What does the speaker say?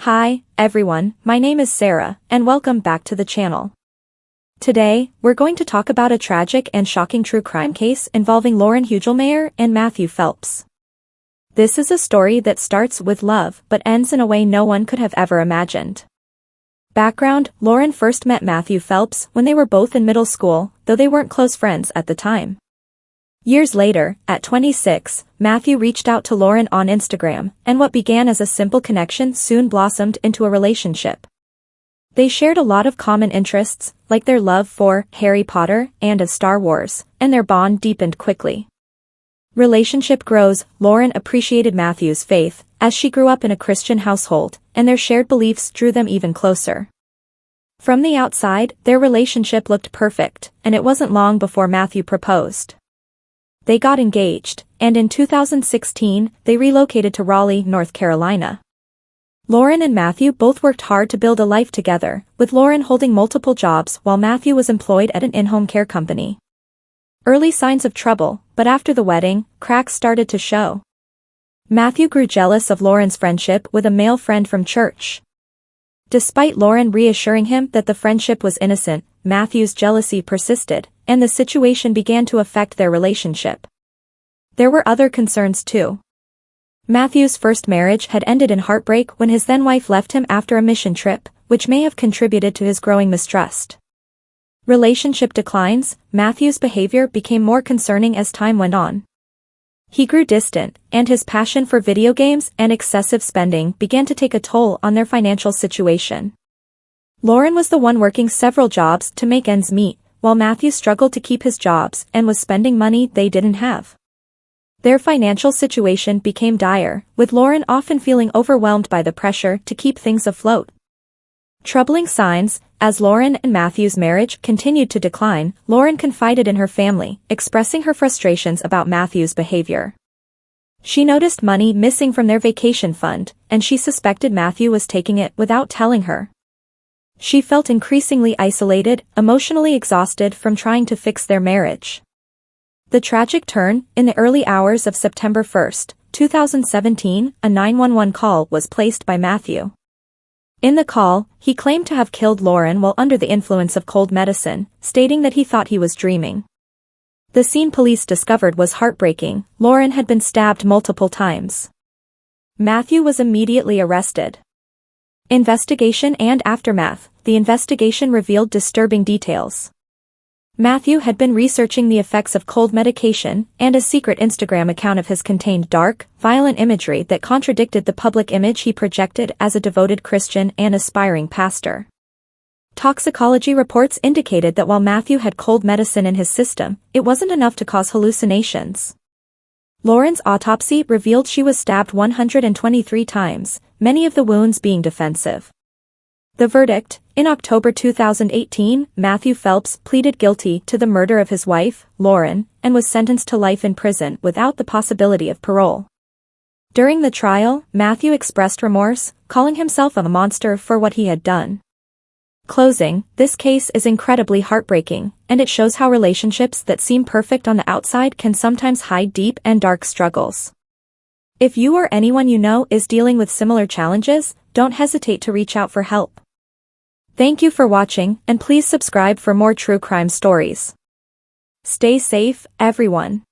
Hi, everyone, my name is Sarah, and welcome back to the channel. Today, we're going to talk about a tragic and shocking true crime case involving Lauren Hugelmaier and Matthew Phelps. This is a story that starts with love but ends in a way no one could have ever imagined. Background: Lauren first met Matthew Phelps when they were both in middle school, though they weren't close friends at the time. Years later, at 26, Matthew reached out to Lauren on Instagram, and what began as a simple connection soon blossomed into a relationship. They shared a lot of common interests, like their love for Harry Potter and of Star Wars, and their bond deepened quickly. Relationship grows. Lauren appreciated Matthew's faith, as she grew up in a Christian household, and their shared beliefs drew them even closer. From the outside, their relationship looked perfect, and it wasn't long before Matthew proposed. They got engaged, and in 2016, they relocated to Raleigh, North Carolina. Lauren and Matthew both worked hard to build a life together, with Lauren holding multiple jobs while Matthew was employed at an in-home care company. Early signs of trouble, but after the wedding, cracks started to show. Matthew grew jealous of Lauren's friendship with a male friend from church. Despite Lauren reassuring him that the friendship was innocent, Matthew's jealousy persisted, and the situation began to affect their relationship. There were other concerns too. Matthew's first marriage had ended in heartbreak when his then-wife left him after a mission trip, which may have contributed to his growing mistrust. Relationship declines. Matthew's behavior became more concerning as time went on. He grew distant, and his passion for video games and excessive spending began to take a toll on their financial situation. Lauren was the one working several jobs to make ends meet, while Matthew struggled to keep his jobs and was spending money they didn't have. Their financial situation became dire, with Lauren often feeling overwhelmed by the pressure to keep things afloat. Troubling signs: as Lauren and Matthew's marriage continued to decline, Lauren confided in her family, expressing her frustrations about Matthew's behavior. She noticed money missing from their vacation fund, and she suspected Matthew was taking it without telling her. She felt increasingly isolated, emotionally exhausted from trying to fix their marriage. The tragic turn: in the early hours of September 1, 2017, a 911 call was placed by Matthew. In the call, he claimed to have killed Lauren while under the influence of cold medicine, stating that he thought he was dreaming. The scene police discovered was heartbreaking. Lauren had been stabbed multiple times. Matthew was immediately arrested. Investigation and aftermath: the investigation revealed disturbing details. Matthew had been researching the effects of cold medication, and a secret Instagram account of his contained dark, violent imagery that contradicted the public image he projected as a devoted Christian and aspiring pastor. Toxicology reports indicated that while Matthew had cold medicine in his system, it wasn't enough to cause hallucinations. Lauren's autopsy revealed she was stabbed 123 times, many of the wounds being defensive. The verdict: in October 2018, Matthew Phelps pleaded guilty to the murder of his wife, Lauren, and was sentenced to life in prison without the possibility of parole. During the trial, Matthew expressed remorse, calling himself a monster for what he had done. Closing: this case is incredibly heartbreaking, and it shows how relationships that seem perfect on the outside can sometimes hide deep and dark struggles. If you or anyone you know is dealing with similar challenges, don't hesitate to reach out for help. Thank you for watching, and please subscribe for more true crime stories. Stay safe, everyone.